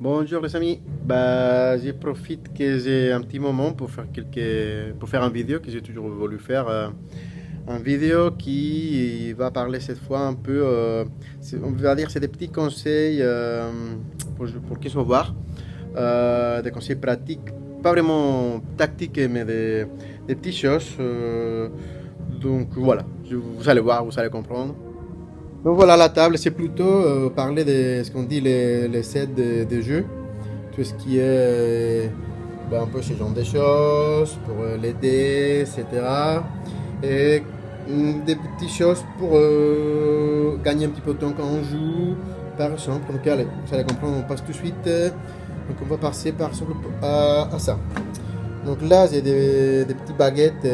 Bonjour les amis, bah, je profite que j'ai un petit moment pour faire pour faire une vidéo que j'ai toujours voulu faire, une vidéo qui va parler cette fois un peu, on va dire c'est des petits conseils pour qu'ils soient voir, des conseils pratiques, pas vraiment tactiques mais des petites choses, donc voilà, vous allez voir, vous allez comprendre. Donc voilà, la table, c'est plutôt parler de ce qu'on dit les sets de jeu, tout ce qui est un peu ce genre de choses, pour les dés, etc. Et des petites choses pour gagner un petit peu de temps quand on joue, par exemple. Donc allez, vous allez comprendre, on passe tout de suite. Donc on va passer par exemple à ça. Donc là, j'ai des petites baguettes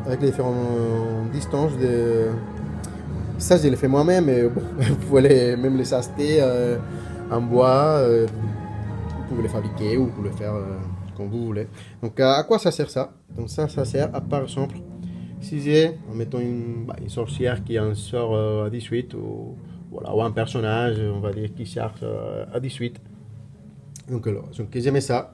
avec les différentes distances ça, je l'ai fait moi-même, mais bon, vous pouvez même les acheter en bois. Vous pouvez les fabriquer ou vous pouvez le faire comme vous voulez. Donc, à quoi ça sert ça? Donc, ça sert à par exemple, si j'ai, mettons une sorcière qui en sort à 18, ou, voilà, ou un personnage, on va dire, qui cherche à 18. Donc, alors, donc j'aimais ça.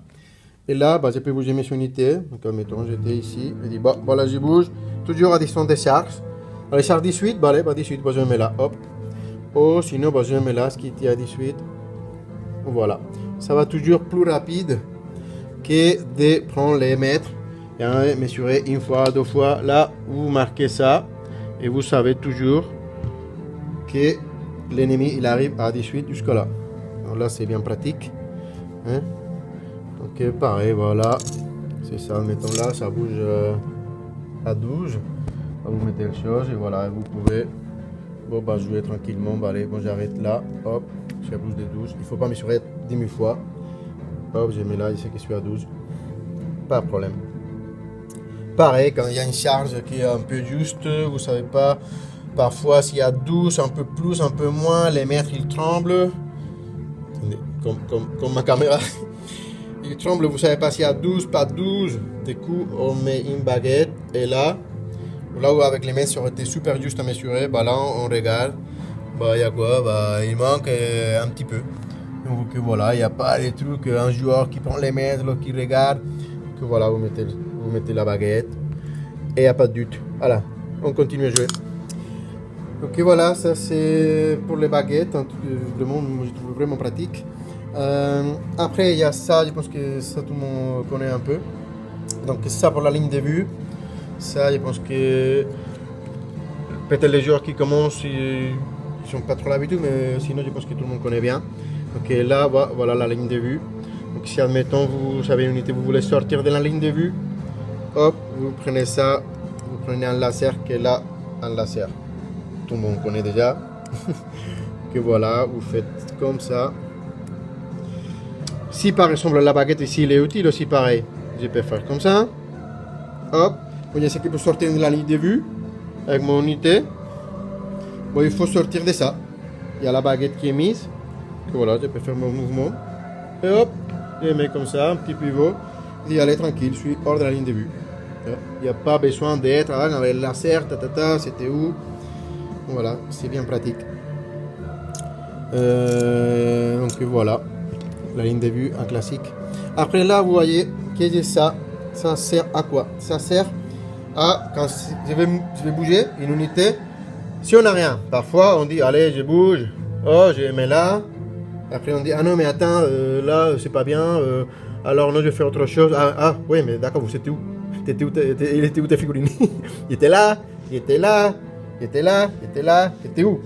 Et là, je peux bouger mes unités. Donc, mettons, j'étais ici. Je dis, bon, voilà, je bouge. Toujours à distance des charges. Alors, les charges 18, allez, 18, je mets là, hop. Ou sinon, je mets là, ce qui était à 18. Voilà. Ça va toujours plus rapide que de prendre les mètres et mesurer une fois, deux fois. Là, vous marquez ça. Et vous savez toujours que l'ennemi, il arrive à 18 jusqu'à là. Alors là, c'est bien pratique. Hein? Ok, pareil, voilà. C'est ça, mettons là, ça bouge à 12. Vous mettez les choses et voilà, vous pouvez jouer tranquillement. Allez, bon, j'arrête là, hop, ça bouge de 12. Il ne faut pas mesurer 10 000 fois. Hop, je mets là, il sait que je suis à 12. Pas de problème. Pareil, quand il y a une charge qui est un peu juste, vous savez pas, parfois s'il y a 12, un peu plus, un peu moins, les mètres ils tremblent. Attendez, comme ma caméra. Il tremble, vous savez pas s'il y a 12, pas 12. Du coup, on met une baguette et là où avec les mains ça aurait été super juste à mesurer, là on regarde, il y a quoi, il manque un petit peu. Donc voilà, il n'y a pas des trucs, un joueur qui prend les mètres, l'autre qui regarde, que voilà, vous mettez la baguette et il n'y a pas de doute. Voilà, on continue à jouer. Ok, voilà, ça c'est pour les baguettes, vraiment, je trouve vraiment pratique. Après, il y a ça, je pense que ça tout le monde connaît un peu. Donc, ça pour la ligne de vue. Ça, je pense que peut-être les joueurs qui commencent, ils sont pas trop l'habitude, mais sinon, je pense que tout le monde connaît bien. Donc là, voilà la ligne de vue. Donc si, admettons, vous avez une unité, vous voulez sortir de la ligne de vue, hop, vous prenez ça, vous prenez un laser qui est là, un laser. Tout le monde connaît déjà. Que voilà, vous faites comme ça. Si par exemple la baguette ici elle est utile aussi pareil, je peux faire comme ça. Hop, vous voyez ce qui peut sortir de la ligne de vue avec mon unité. Bon, il faut sortir de ça. Il y a la baguette qui est mise. Que voilà, je peux faire mon mouvement. Et hop, je mets comme ça, un petit pivot. Et allez tranquille, je suis hors de la ligne de vue. Il n'y a pas besoin d'être avec le laser, c'était où. Voilà, c'est bien pratique. Donc voilà, la ligne de vue en classique. Après là, vous voyez que ça, ça sert à quoi? Ça sert à, quand je vais bouger une unité, si on n'a rien, parfois on dit, allez, je bouge, oh, je mets là. Après on dit, ah non, mais attends, là, c'est pas bien, alors non, je fais autre chose. Oui, mais d'accord, vous étiez où? Il était où tes figurines? Il était là, il était là, il était là, il était là, il était où?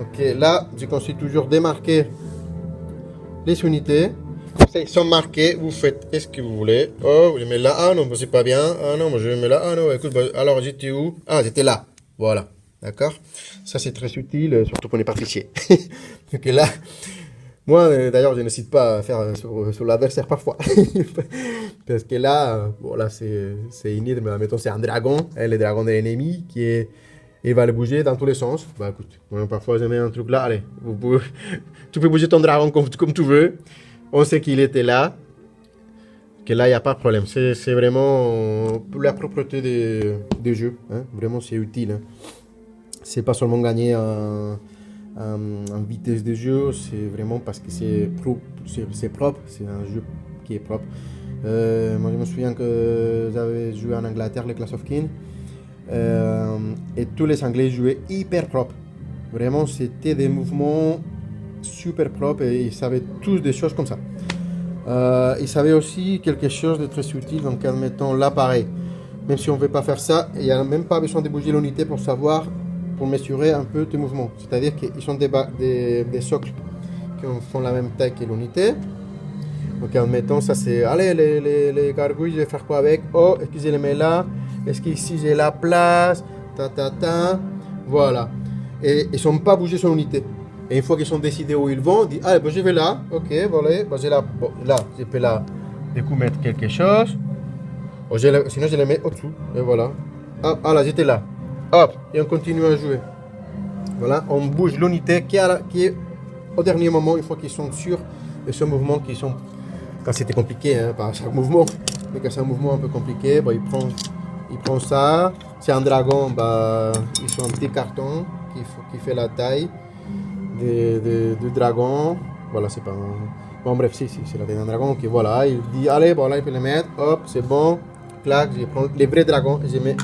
Ok, là, je conseille toujours de marquer les unités. Ils sont marqués, vous faites ce que vous voulez. Oh, je mets là, ah non, c'est pas bien. Ah non, moi je mets là, ah non, écoute, alors j'étais où? Ah, j'étais là. Voilà, d'accord? Ça c'est très utile, surtout pour les pâtissiers. Donc là, moi d'ailleurs, je n'hésite pas à faire sur l'adversaire parfois. Parce que là, bon, là c'est inutile, mais mettons, c'est un dragon, le dragon de l'ennemi qui est. Il va le bouger dans tous les sens. Écoute, moi, parfois je mets un truc là, allez, tu peux bouger ton dragon comme tu veux. On sait qu'il était là, que là, il n'y a pas de problème. C'est vraiment pour la propreté des jeux. Hein. Vraiment, c'est utile. Hein. C'est pas seulement gagner en vitesse de jeu, c'est vraiment parce que c'est propre, c'est un jeu qui est propre. Moi, je me souviens que j'avais joué en Angleterre les Clash of Kings et tous les Anglais jouaient hyper propre. Vraiment, c'était des mouvements super propres et ils savaient tous des choses comme ça. Ils savaient aussi quelque chose de très utile, donc admettons là pareil. Même si on ne veut pas faire ça, il n'y a même pas besoin de bouger l'unité pour savoir, pour mesurer un peu tes mouvements. C'est-à-dire qu'ils sont des socles qui font la même taille que l'unité. Donc admettons, ça c'est, allez les gargouilles, je vais faire quoi avec? Oh, est-ce que je les mets là? Est-ce qu'ici j'ai la place? Voilà. Et ils ne sont pas bougés sur l'unité. Et une fois qu'ils sont décidés où ils vont, ils disent, allez, bon, je vais là, ok, voilà, bon, là, je peux là, du coup, mettre quelque chose. Sinon, je les mets au-dessous, et voilà. Hop, ah là, j'étais là. Hop, et on continue à jouer. Voilà, on bouge l'unité qui est au dernier moment, une fois qu'ils sont sûrs de ce mouvement qui sont, quand c'était compliqué, hein, pas chaque mouvement, mais quand c'est un mouvement un peu compliqué, bah, il prend ça. C'est un dragon, bah, ils sont un petit carton qui fait la taille du dragon. Voilà, c'est pas un... Bon, bref, si, c'est la taille d'un dragon. Ok, voilà, il dit, allez, bon, là, il peut les mettre. Hop, c'est bon. Clac, je prends les vrais dragons et je les mets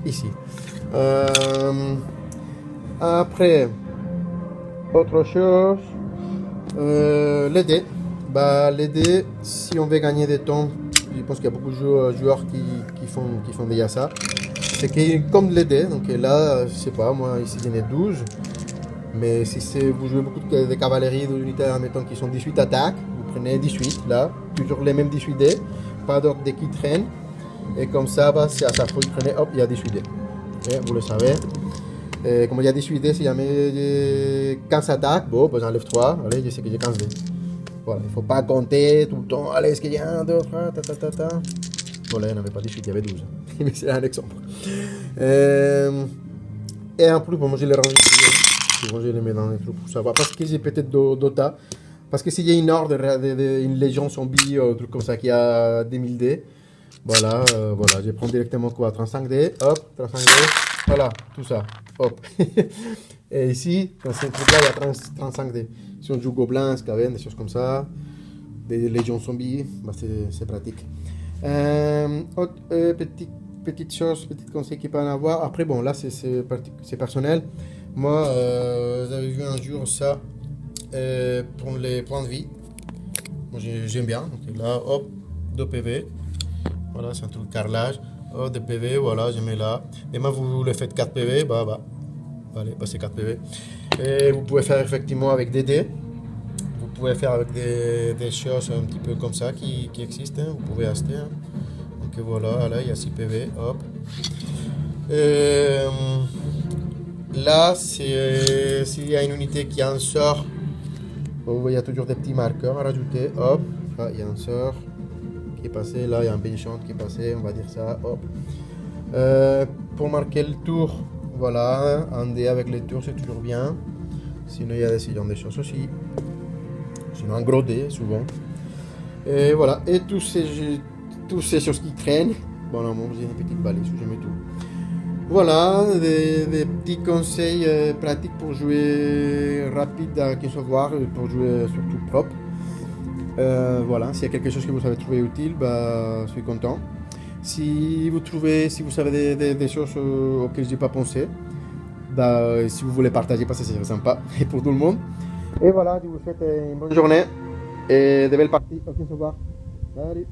ici. Après, autre chose, les dés. Bah, les dés, si on veut gagner des temps, je pense qu'il y a beaucoup de joueurs qui font déjà ça. C'est que comme les dés, donc là, je sais pas, moi ici j'en ai 12. Mais si vous jouez beaucoup de cavalerie, d'unités, admettons qui sont 18 attaques, vous prenez 18 là, toujours les mêmes 18 dés, pas d'ordre dés qui traînent. Et comme ça, bah, si à chaque fois vous prenez, hop, il y a 18 dés. Et vous le savez. Et comme il y a 18 dés, si jamais j'ai 15 attaques, bon, bah, j'enlève 3, allez, je sais que j'ai 15 dés. Voilà, il ne faut pas compter tout le temps, allez, est-ce qu'il y a 1, 2, 3, Voilà, il n'y en avait pas 18, il y avait 12. Mais c'est un exemple. Et en plus, bon, moi je les range ici. Je les mets dans les trucs pour savoir. Parce que j'ai peut-être Dota. Parce que s'il y a une horde, une légion zombie, un truc comme ça qui a 2000 dés. Voilà, voilà, je prends directement quoi? 35 dés, hop, 35 dés. Voilà, tout ça, hop. Et ici, dans ce truc-là, il y a 35 dés. Si on joue gobelins, cavernes, des choses comme ça, des légions zombies, bah c'est pratique. Petite chose, petit conseil qu'il peut en avoir. Après, bon, là, c'est personnel. Moi, j'avais vu un jour ça pour les points de vie. Moi, j'aime bien. Donc là, hop, 2 PV. Voilà, c'est un truc de carrelage. Oh, 2 PV, voilà, je mets là. Et moi, vous le faites 4 PV, allez, c'est 4 PV. Et vous pouvez faire effectivement avec des dés. Vous pouvez faire avec des choses un petit peu comme ça qui existent. Hein. Vous pouvez acheter. Hein. Donc voilà, là, il y a 6 PV, hop. Là, s'il y a une unité qui en sort, il y a toujours des petits marqueurs à rajouter, hop. Ah, il y a un sort qui est passé, là, il y a un benchant qui est passé, on va dire ça, hop. Pour marquer le tour, voilà, un dé avec les tours, c'est toujours bien. Sinon, il y a ce genre de choses aussi. Sinon, un gros dé, souvent. Et voilà, et toutes ces choses qui traînent, bon, là, j'ai une petite balise où je mets tout. Voilà, des petits conseils pratiques pour jouer rapide à Kings of War, pour jouer surtout propre. Voilà, s'il y a quelque chose que vous avez trouvé utile, bah, je suis content. Si vous savez des choses auxquelles je n'ai pas pensé, bah, si vous voulez partager, parce que c'est sympa et pour tout le monde. Et voilà, je vous souhaite une bonne journée et de belles parties au Kings of War. Salut!